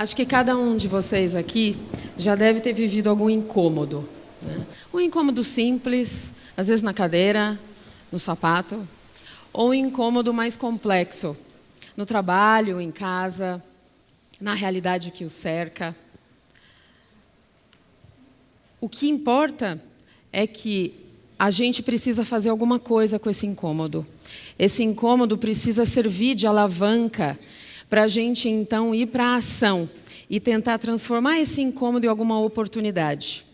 Acho que cada um de vocês aqui já deve ter vivido algum incômodo, né? Um incômodo simples, às vezes na cadeira, no sapato, ou um incômodo mais complexo, no trabalho, em casa, na realidade que o cerca. O que importa é que a gente precisa fazer alguma coisa com esse incômodo. Esse incômodo precisa servir de alavanca para a gente, então, ir para a ação e tentar transformar esse incômodo em alguma oportunidade.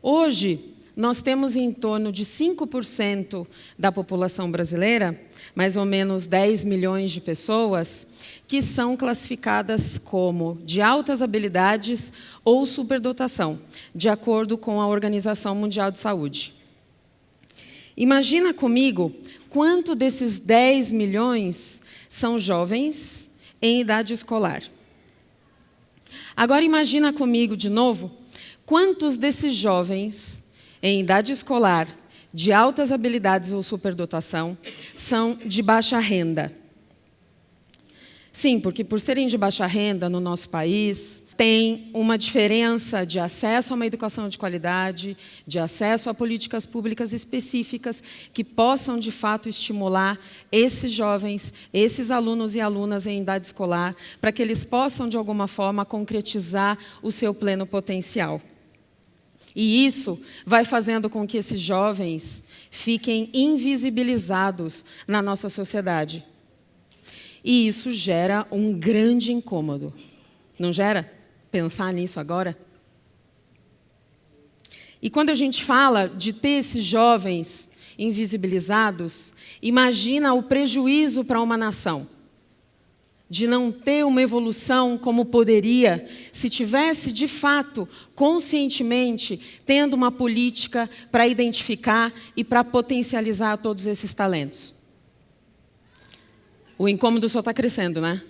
Hoje, nós temos em torno de 5% da população brasileira, mais ou menos 10 milhões de pessoas, que são classificadas como de altas habilidades ou superdotação, de acordo com a Organização Mundial de Saúde. Imagina comigo quanto desses 10 milhões são jovens em idade escolar. Agora imagina comigo de novo quantos desses jovens em idade escolar, de altas habilidades ou superdotação, são de baixa renda. Sim, porque por serem de baixa renda no nosso país, tem uma diferença de acesso a uma educação de qualidade, de acesso a políticas públicas específicas que possam, de fato, estimular esses jovens, esses alunos e alunas em idade escolar, para que eles possam, de alguma forma, concretizar o seu pleno potencial. E isso vai fazendo com que esses jovens fiquem invisibilizados na nossa sociedade. E isso gera um grande incômodo. Não gera? Pensar nisso agora? E quando a gente fala de ter esses jovens invisibilizados, imagina o prejuízo para uma nação de não ter uma evolução como poderia, se tivesse, de fato, conscientemente, tendo uma política para identificar e para potencializar todos esses talentos. O incômodo só está crescendo, né?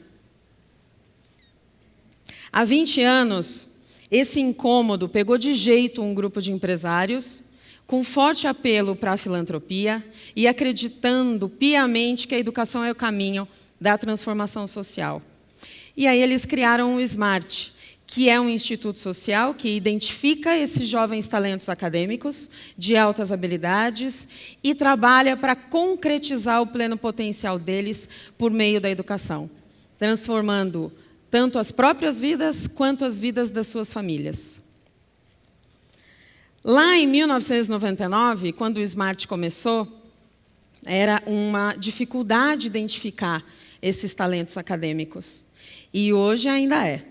Há 20 anos, esse incômodo pegou de jeito um grupo de empresários, com forte apelo para a filantropia e acreditando piamente que a educação é o caminho da transformação social. E aí eles criaram o SMART, que é um instituto social que identifica esses jovens talentos acadêmicos de altas habilidades e trabalha para concretizar o pleno potencial deles por meio da educação, transformando tanto as próprias vidas quanto as vidas das suas famílias. Lá em 1999, quando o SMART começou, era uma dificuldade identificar esses talentos acadêmicos. E hoje ainda é.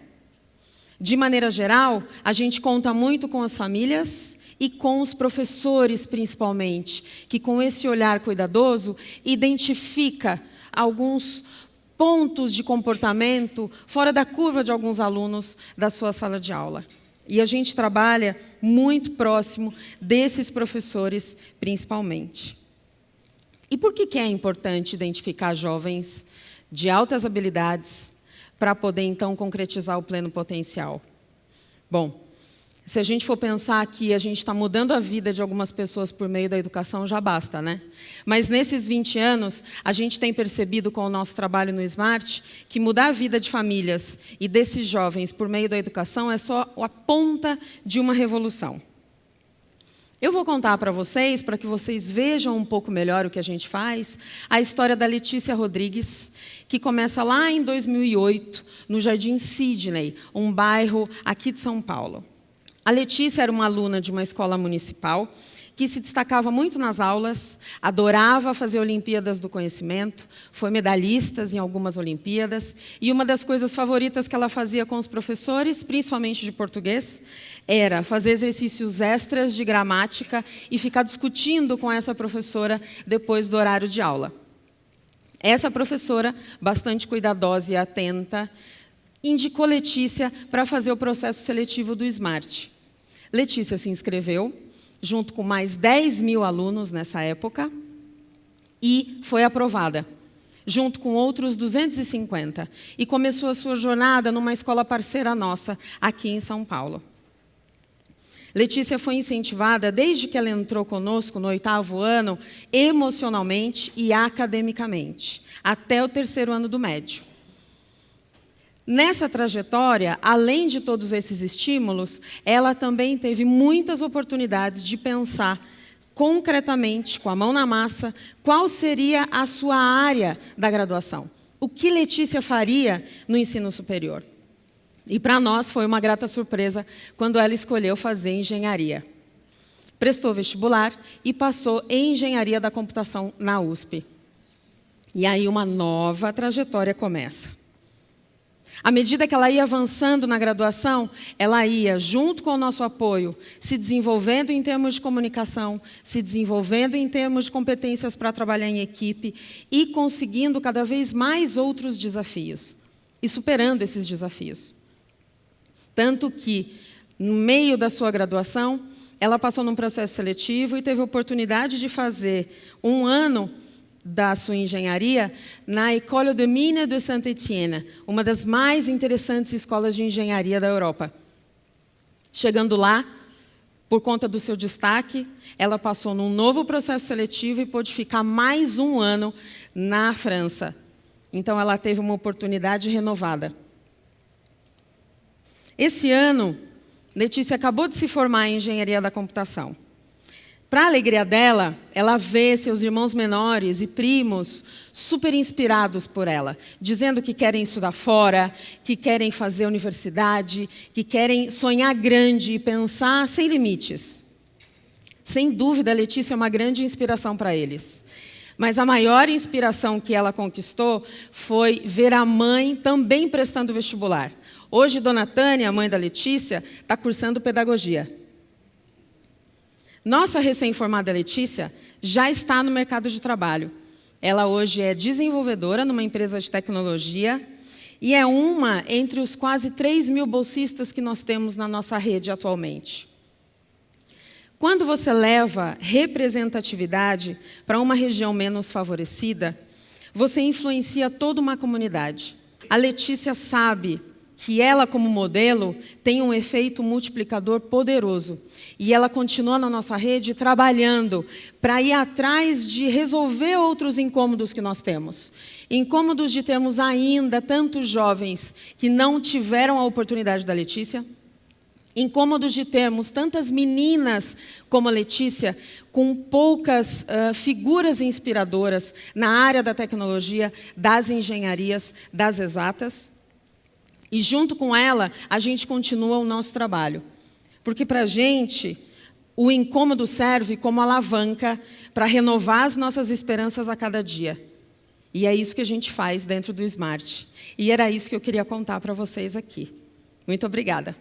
De maneira geral, a gente conta muito com as famílias e com os professores, principalmente, que com esse olhar cuidadoso identifica alguns pontos de comportamento fora da curva de alguns alunos da sua sala de aula. E a gente trabalha muito próximo desses professores, principalmente. E por que é importante identificar jovens de altas habilidades para poder, então, concretizar o pleno potencial? Bom, se a gente for pensar que a gente está mudando a vida de algumas pessoas por meio da educação, já basta, né? Mas nesses 20 anos, a gente tem percebido com o nosso trabalho no SMART que mudar a vida de famílias e desses jovens por meio da educação é só a ponta de uma revolução. Eu vou contar para vocês, para que vocês vejam um pouco melhor o que a gente faz, a história da Letícia Rodrigues, que começa lá em 2008, no Jardim Sidney, um bairro aqui de São Paulo. A Letícia era uma aluna de uma escola municipal que se destacava muito nas aulas, adorava fazer Olimpíadas do Conhecimento, foi medalhista em algumas Olimpíadas, e uma das coisas favoritas que ela fazia com os professores, principalmente de português, era fazer exercícios extras de gramática e ficar discutindo com essa professora depois do horário de aula. Essa professora, bastante cuidadosa e atenta, indicou Letícia para fazer o processo seletivo do SMART. Letícia se inscreveu, junto com mais 10 mil alunos nessa época, e foi aprovada, junto com outros 250, e começou a sua jornada numa escola parceira nossa, aqui em São Paulo. Letícia foi incentivada, desde que ela entrou conosco no 8º ano, emocionalmente e academicamente, até o 3º ano do médio. Nessa trajetória, além de todos esses estímulos, ela também teve muitas oportunidades de pensar concretamente, com a mão na massa, qual seria a sua área da graduação. O que Letícia faria no ensino superior? E para nós foi uma grata surpresa quando ela escolheu fazer engenharia. Prestou vestibular e passou em engenharia da computação na USP. E aí uma nova trajetória começa. À medida que ela ia avançando na graduação, ela ia, junto com o nosso apoio, se desenvolvendo em termos de comunicação, se desenvolvendo em termos de competências para trabalhar em equipe e conseguindo cada vez mais outros desafios e superando esses desafios. Tanto que, no meio da sua graduação, ela passou num processo seletivo e teve a oportunidade de fazer um ano da sua engenharia na École des Mines de Saint-Étienne, uma das mais interessantes escolas de engenharia da Europa. Chegando lá, por conta do seu destaque, ela passou num novo processo seletivo e pôde ficar mais um ano na França. Então, ela teve uma oportunidade renovada. Esse ano, Letícia acabou de se formar em engenharia da computação. Para a alegria dela, ela vê seus irmãos menores e primos super inspirados por ela, dizendo que querem estudar fora, que querem fazer universidade, que querem sonhar grande e pensar sem limites. Sem dúvida, a Letícia é uma grande inspiração para eles. Mas a maior inspiração que ela conquistou foi ver a mãe também prestando vestibular. Hoje, Dona Tânia, a mãe da Letícia, está cursando pedagogia. Nossa recém-formada Letícia já está no mercado de trabalho. Ela hoje é desenvolvedora numa empresa de tecnologia e é uma entre os quase 3.000 bolsistas que nós temos na nossa rede atualmente. Quando você leva representatividade para uma região menos favorecida, você influencia toda uma comunidade. A Letícia sabe que ela, como modelo, tem um efeito multiplicador poderoso. E ela continua na nossa rede trabalhando para ir atrás de resolver outros incômodos que nós temos. Incômodos de termos ainda tantos jovens que não tiveram a oportunidade da Letícia. Incômodos de termos tantas meninas como a Letícia, com poucas figuras inspiradoras na área da tecnologia, das engenharias, das exatas. E junto com ela, a gente continua o nosso trabalho. Porque para a gente, o incômodo serve como alavanca para renovar as nossas esperanças a cada dia. E é isso que a gente faz dentro do Smart. E era isso que eu queria contar para vocês aqui. Muito obrigada.